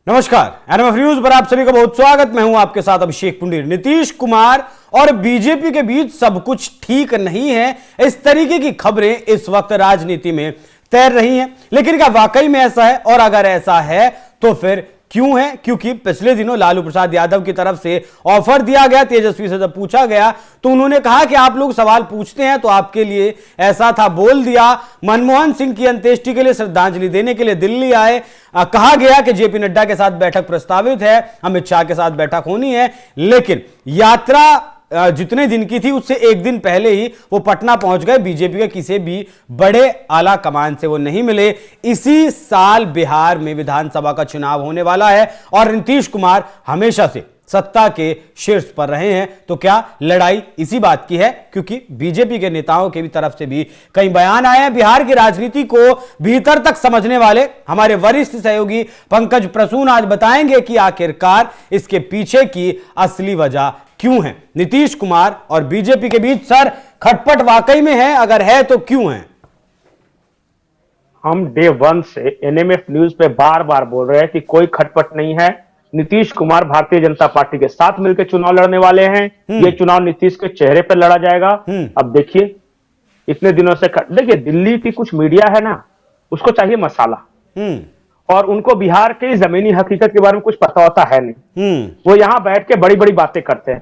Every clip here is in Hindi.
नमस्कार, एनएमएफ न्यूज पर आप सभी का बहुत स्वागत। मैं हूं आपके साथ अभिषेक पुंडीर। नीतीश कुमार और बीजेपी के बीच सब कुछ ठीक नहीं है, इस तरीके की खबरें इस वक्त राजनीति में तैर रही हैं। लेकिन क्या वाकई में ऐसा है? और अगर ऐसा है तो फिर क्यों है? क्योंकि पिछले दिनों लालू प्रसाद यादव की तरफ से ऑफर दिया गया। तेजस्वी से जब पूछा गया तो उन्होंने कहा कि आप लोग सवाल पूछते हैं तो आपके लिए ऐसा था, बोल दिया। मनमोहन सिंह की अंत्येष्टि के लिए श्रद्धांजलि देने के लिए दिल्ली आए। कहा गया कि जेपी नड्डा के साथ बैठक प्रस्तावित है, अमित शाह के साथ बैठक होनी है। लेकिन यात्रा जितने दिन की थी उससे एक दिन पहले ही वो पटना पहुंच गए। बीजेपी के किसी भी बड़े आला कमान से वो नहीं मिले। इसी साल बिहार में विधानसभा का चुनाव होने वाला है और नीतीश कुमार हमेशा से सत्ता के शीर्ष पर रहे हैं। तो क्या लड़ाई इसी बात की है? क्योंकि बीजेपी के नेताओं की भी तरफ से भी कई बयान आए हैं। बिहार की राजनीति को भीतर तक समझने वाले हमारे वरिष्ठ सहयोगी पंकज प्रसून आज बताएंगे कि आखिरकार इसके पीछे की असली वजह क्यों है। नीतीश कुमार और बीजेपी के बीच सर खटपट वाकई में है? अगर है तो क्यों है? हम डे वन से एनएमएफ न्यूज पे बार बार बोल रहे हैं कि कोई खटपट नहीं है। नीतीश कुमार भारतीय जनता पार्टी के साथ मिलकर चुनाव लड़ने वाले हैं। ये चुनाव नीतीश के चेहरे पर लड़ा जाएगा। अब देखिए, इतने दिनों से देखिए, दिल्ली की कुछ मीडिया है ना, उसको चाहिए मसाला, और उनको बिहार की जमीनी हकीकत के बारे में कुछ पता होता है नहीं। वो यहां बैठ के बड़ी बड़ी बातें करते हैं।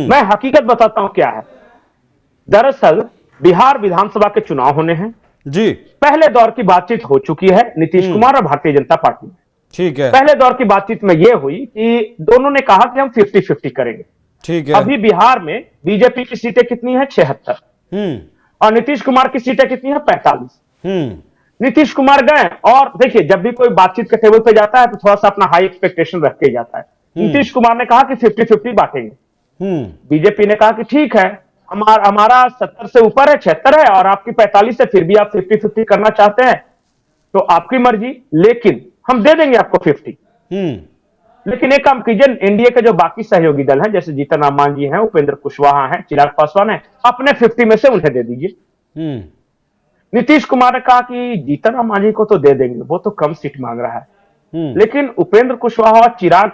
मैं हकीकत बताता हूं क्या है। दरअसल बिहार विधानसभा के चुनाव होने हैं जी। पहले दौर की बातचीत हो चुकी है नीतीश कुमार और भारतीय जनता पार्टी में। ठीक है। पहले दौर की बातचीत में यह हुई कि दोनों ने कहा कि हम 50-50 करेंगे। ठीक है। अभी बिहार में बीजेपी की सीटें कितनी है? 76, और नीतीश कुमार की सीटें कितनी है? 45। नीतीश कुमार गए और देखिए, जब भी कोई बातचीत के टेबल पे जाता है तो थोड़ा सा अपना हाई एक्सपेक्टेशन रख के जाता है। नीतीश कुमार ने कहा कि 50-50 बांटेंगे। बीजेपी ने कहा कि ठीक है, हमारा 70 से ऊपर है, 76 है, और आपकी 45 है, फिर भी आप 50-50 करना चाहते हैं तो आपकी मर्जी, लेकिन हम दे देंगे आपको 50। लेकिन एक काम कीजिए, एनडीए के जो बाकी सहयोगी दल हैं, जैसे जीतन राम मांझी हैं, उपेंद्र कुशवाहा हैं, चिराग पासवान हैं, अपने 50 में से उन्हें दे दीजिए। नीतीश कुमार ने कहा कि जीतन राम मांझी को तो दे देंगे, वो तो कम सीट मांग रहा है। लेकिन उपेंद्र कुशवाहा और चिराग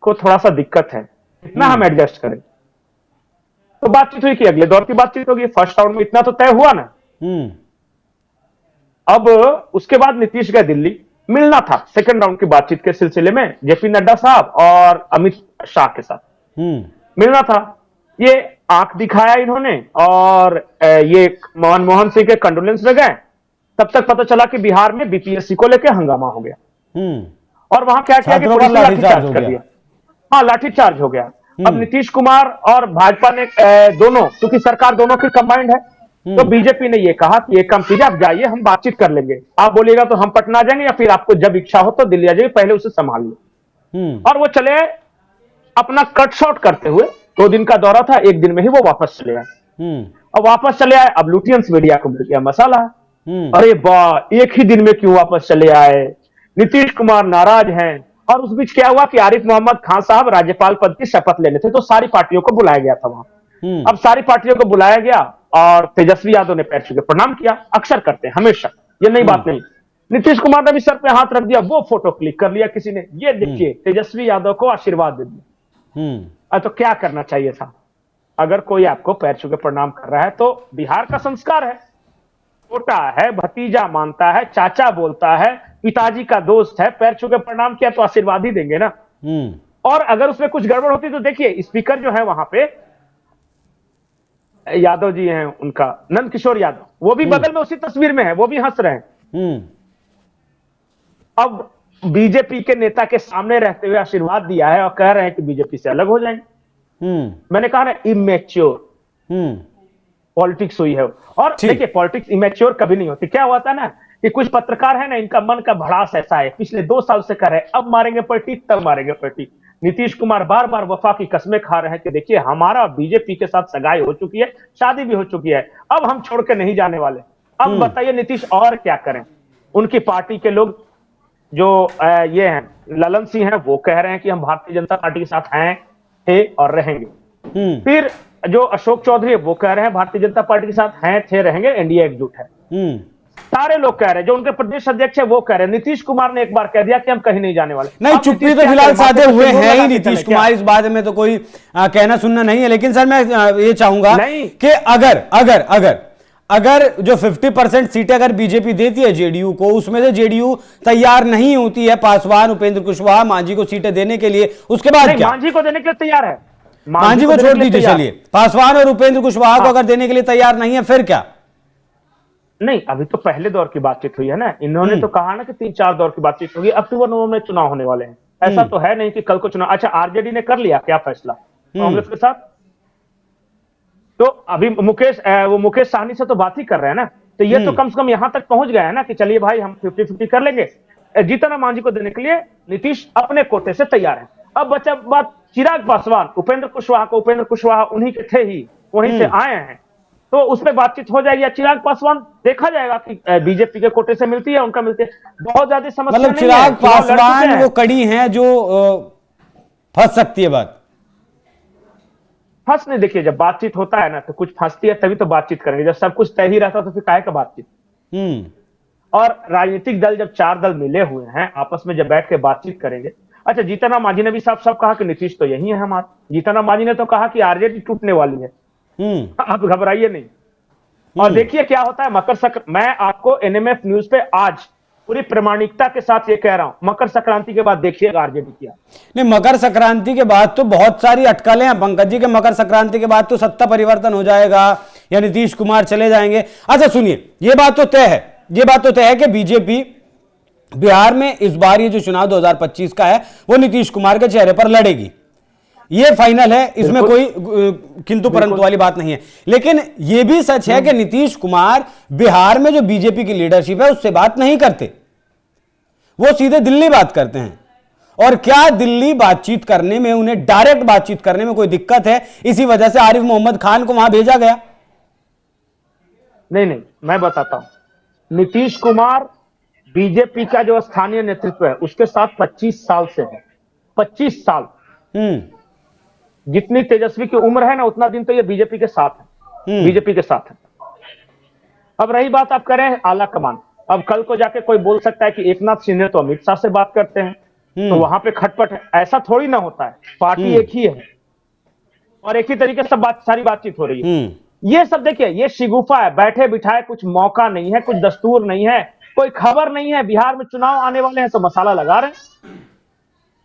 को थोड़ा सा दिक्कत है, इतना हम एडजस्ट करें। तो बातचीत हुई कि अगले दौर की बातचीत होगी। फर्स्ट राउंड में इतना तो तय हुआ ना। अब उसके बाद नीतीश गए दिल्ली, मिलना था सेकंड राउंड की बातचीत के सिलसिले में जेपी नड्डा साहब और अमित शाह के साथ मिलना था। ये आंख दिखाया इन्होंने और ये मनमोहन सिंह के कंडोलेंस में गए। तब तक पता चला कि बिहार में बीपीएससी को लेकर हंगामा हो गया और वहां क्या किया कि पुलिस ने लाठीचार्ज कर दिया। हाँ, लाठीचार्ज हो गया। अब नीतीश कुमार और भाजपा ने दोनों, क्योंकि सरकार दोनों की कंबाइंड है, तो बीजेपी ने ये कहा कि एक काम कीजिए, आप जाइए, हम बातचीत कर लेंगे। आप बोलिएगा तो हम पटना आ जाएंगे, या फिर आपको जब इच्छा हो तो दिल्ली आ जाइए, पहले उसे संभाल लो। और वो चले अपना कट शॉट करते हुए। 2 दिन का दौरा था, एक दिन में ही वो वापस चले आए। अब वापस चले आए, अब लुटियंस मीडिया को मिल गया मसाला। अरे वाह, एक ही दिन में क्यों वापस चले आए? नीतीश कुमार नाराज हैं। और उस बीच क्या हुआ कि आरिफ मोहम्मद खान साहब राज्यपाल पद की शपथ लेने थे, तो सारी पार्टियों को बुलाया गया था वहां। अब सारी पार्टियों को बुलाया गया और तेजस्वी यादव ने पैर छू के प्रणाम किया। अक्सर करते हैं, हमेशा, ये नई बात नहीं। नीतीश कुमार ने भी सर पे हाथ रख दिया, वो फोटो क्लिक कर लिया किसी ने, ये देखिए तेजस्वी यादव को आशीर्वाद दे दिया। तो क्या करना चाहिए था? अगर कोई आपको पैर छू के प्रणाम कर रहा है तो बिहार का संस्कार है, छोटा है, भतीजा मानता है, चाचा बोलता है, पिताजी का दोस्त है, पैर छू के प्रणाम किया तो आशीर्वाद ही देंगे ना। और अगर उसमें कुछ गड़बड़ होती तो देखिए, स्पीकर जो है वहां पे यादव जी हैं, उनका नंद किशोर यादव, वो भी बगल में उसी तस्वीर में है, वो भी हंस रहे हैं। अब बीजेपी के नेता के सामने रहते हुए आशीर्वाद दिया है और कह रहे हैं कि बीजेपी से अलग हो जाएंगे। मैंने कहा ना, इमेच्योर पॉलिटिक्स हुई है। और देखिए, पॉलिटिक्स इमेच्योर कभी नहीं होती। क्या हुआ था ना कि कुछ पत्रकार है ना, इनका मन का भड़ास ऐसा है, पिछले 2 साल से कर रहे हैं, अब मारेंगे पलटी, तब मारेंगे पलटी। नीतीश कुमार बार बार वफा की कस्में खा रहे हैं कि देखिए, हमारा बीजेपी के साथ सगाई हो चुकी है, शादी भी हो चुकी है, अब हम छोड़ के नहीं जाने वाले। अब बताइए नीतीश और क्या करें? उनकी पार्टी के लोग जो ये हैं, ललन सिंह हैं, वो कह रहे हैं कि हम भारतीय जनता पार्टी के साथ हैं, थे और रहेंगे। फिर जो अशोक चौधरी है, वो कह रहे हैं भारतीय जनता पार्टी के साथ हैं, थे, रहेंगे, एनडीए एकजुट है। सारे लोग कह रहे हैं, जो उनके प्रदेश अध्यक्ष है वो कह रहे हैं। नीतीश कुमार ने एक बार कह दिया कि हम कहीं नहीं जाने वाले। नहीं, चुप्पी तो फिलहाल साधे हुए हैं ही नीतीश कुमार, इस बारे में तो कोई कहना सुनना नहीं है। लेकिन सर मैं ये चाहूंगा कि अगर जो 50% सीटें अगर बीजेपी देती है जेडीयू को, उसमें से जेडीयू तैयार नहीं होती है पासवान, उपेंद्र कुशवाहा, मांझी को सीटें देने के लिए, उसके बाद क्या? मांझी को देने के लिए तैयार है, मांझी को छोड़ दीजिए, चलिए पासवान और उपेंद्र कुशवाहा को अगर देने के लिए तैयार नहीं है फिर क्या? नहीं, अभी तो पहले दौर की बातचीत हुई है ना। इन्होंने तो कहा ना कि 3-4 दौर की बातचीत होगी, अक्टूबर नवंबर में चुनाव होने वाले हैं। ऐसा तो है नहीं कि कल को चुनाव। अच्छा, आरजेडी ने कर लिया क्या फैसला कांग्रेस के साथ? तो अभी मुकेश सहनी से तो बात ही कर रहे हैं ना, तो ये तो कम से कम यहां तक पहुंच गया है ना कि चलिए भाई हम 50-50 कर लेंगे। जीतन राम मांझी को देने के लिए नीतीश अपने कोटे से तैयार है। अब बचा बात चिराग पासवान, उपेंद्र कुशवाहा उन्हीं के थे ही, वहीं से आए हैं, तो उसमें बातचीत हो जाएगी। या चिराग पासवान देखा जाएगा कि बीजेपी के कोटे से मिलती है, उनका मिलती है, बहुत ज्यादा समस्या नहीं है। चिराग पासवान वो कड़ी हैं जो फंस सकती है बात। फंस नहीं, देखिए जब बातचीत होता है ना तो कुछ फंसती है, तभी तो बातचीत करेंगे। जब सब कुछ तय ही रहता तो फिर काहे का बातचीत। और राजनीतिक दल जब 4 दल मिले हुए हैं, आपस में जब बैठ के बातचीत करेंगे। अच्छा, जीतन राम मांझी ने भी साफ कहा कि नीतीश तो यही है हमारा। जीतन राम मांझी ने तो कहा कि आरजेडी टूटने वाली है, आप घबराइए नहीं। और देखिए क्या होता है मैं आपको एनएमएफ न्यूज पे आज पूरी प्रामाणिकता के साथ ये कह रहा हूं, मकर संक्रांति के बाद देखिएगा आरजेडी क्या। नहीं, मकर संक्रांति के बाद तो बहुत सारी अटकलें हैं पंकज जी के। मकर संक्रांति के बाद तो सत्ता परिवर्तन हो जाएगा या नीतीश कुमार चले जाएंगे। अच्छा सुनिए, ये बात तो तय है कि बीजेपी बिहार में इस बार ये जो चुनाव 2025 का है वो नीतीश कुमार के चेहरे पर लड़ेगी, ये फाइनल है, इसमें कोई किंतु परंतु वाली बात नहीं है। लेकिन यह भी सच है कि नीतीश कुमार बिहार में जो बीजेपी की लीडरशिप है उससे बात नहीं करते, वो सीधे दिल्ली बात करते हैं। और क्या दिल्ली बातचीत करने में, उन्हें डायरेक्ट बातचीत करने में कोई दिक्कत है? इसी वजह से आरिफ मोहम्मद खान को वहां भेजा गया। नहीं, मैं बताता हूं। नीतीश कुमार बीजेपी का जो स्थानीय नेतृत्व है उसके साथ 25 साल से है। 25 साल। जितनी तेजस्वी की उम्र है ना, उतना दिन तो ये बीजेपी के साथ है, बीजेपी के साथ है। अब रही बात, आप करें आला कमान, अब कल को जाके कोई बोल सकता है कि एकनाथ शिंदे तो अमित शाह से बात करते हैं, तो वहां पे खटपट है। ऐसा थोड़ी ना होता है, पार्टी एक ही है और एक ही तरीके से सारी बातचीत हो रही है। ये सब देखिए, ये शिगुफा है, बैठे बिठाए कुछ मौका नहीं है, कुछ दस्तूर नहीं है, कोई खबर नहीं है। बिहार में चुनाव आने वाले हैं तो मसाला लगा रहे हैं।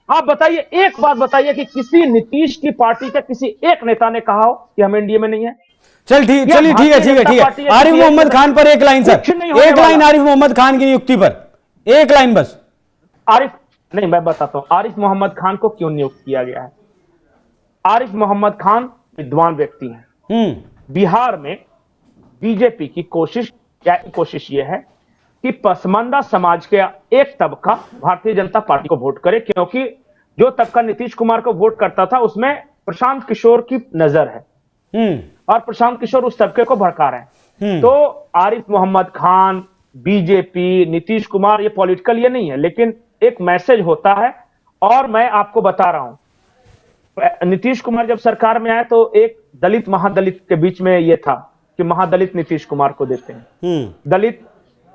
आप बताइए, एक बात बताइए कि किसी नीतीश की पार्टी के किसी एक नेता ने कहा हो कि हम एनडीए में नहीं है। चलिए ठीक है। आरिफ मोहम्मद खान पर एक लाइन सर, एक लाइन आरिफ मोहम्मद खान की नियुक्ति पर, एक लाइन बस। नहीं, मैं बताता हूं आरिफ मोहम्मद खान को क्यों नियुक्त किया गया है। आरिफ मोहम्मद खान विद्वान व्यक्ति हैं। बिहार में बीजेपी की कोशिश यह है कि पसमानदा समाज के एक तबका भारतीय जनता पार्टी को वोट करे, क्योंकि जो तबका नीतीश कुमार को वोट करता था उसमें प्रशांत किशोर की नजर है और प्रशांत किशोर उस तबके को भड़का रहे हैं। तो आरिफ मोहम्मद खान, बीजेपी, नीतीश कुमार, ये पॉलिटिकल ये नहीं है, लेकिन एक मैसेज होता है। और मैं आपको बता रहा हूं, नीतीश कुमार जब सरकार में आए तो एक दलित महादलित के बीच में यह था कि महादलित नीतीश कुमार को देते हैं, दलित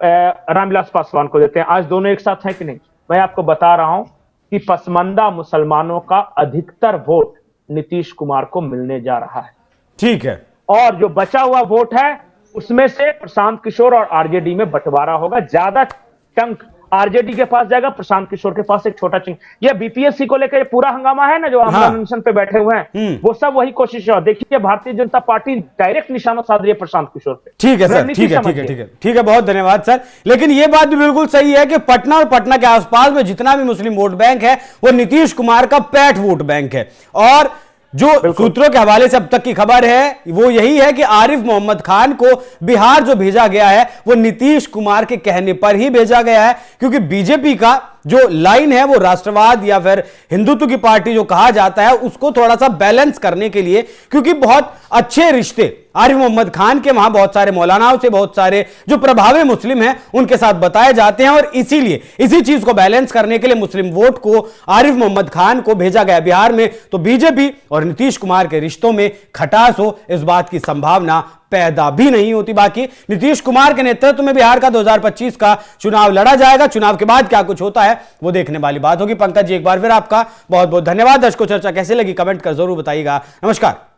रामविलास पासवान को देते हैं। आज दोनों एक साथ हैं कि नहीं? मैं आपको बता रहा हूं कि पसमानदा मुसलमानों का अधिकतर वोट नीतीश कुमार को मिलने जा रहा है। ठीक है। और जो बचा हुआ वोट है उसमें से प्रशांत किशोर और आरजेडी में बंटवारा होगा। ज्यादा चंक आरजेडी के पास जाएगा, प्रशांत किशोर के पास एक छोटा चंक। ये बीपीएससी को लेकर पूरा हंगामा है ना, जो अनशन पे बैठे हुए हैं, वो सब वही कोशिश है। देखिए, भारतीय जनता पार्टी डायरेक्ट निशाना साध रही है प्रशांत किशोर पे। ठीक है सर, ठीक है, बहुत धन्यवाद सर। लेकिन ये बात भी बिल्कुल सही है कि पटना और पटना के आसपास में जितना भी मुस्लिम वोट बैंक है वो नीतीश कुमार का पैठ वोट बैंक है। और जो सूत्रों के हवाले से अब तक की खबर है वो यही है कि आरिफ मोहम्मद खान को बिहार जो भेजा गया है वो नीतीश कुमार के कहने पर ही भेजा गया है, क्योंकि बीजेपी का जो लाइन है वो राष्ट्रवाद या फिर हिंदुत्व की पार्टी जो कहा जाता है उसको थोड़ा सा बैलेंस करने के लिए, क्योंकि बहुत अच्छे रिश्ते आरिफ मोहम्मद खान के वहां बहुत सारे मौलानाओं से, बहुत सारे जो प्रभावी मुस्लिम हैं उनके साथ बताए जाते हैं, और इसीलिए इसी चीज को बैलेंस करने के लिए मुस्लिम वोट को आरिफ मोहम्मद खान को भेजा गया बिहार में। तो बीजेपी और नीतीश कुमार के रिश्तों में खटास हो, इस बात की संभावना पैदा भी नहीं होती। बाकी नीतीश कुमार के नेतृत्व में बिहार का 2025 का चुनाव लड़ा जाएगा। चुनाव के बाद क्या कुछ होता है वो देखने वाली बात होगी। पंकज जी, एक बार फिर आपका बहुत बहुत धन्यवाद। दर्शकों, चर्चा कैसे लगी कमेंट कर जरूर बताइएगा। नमस्कार।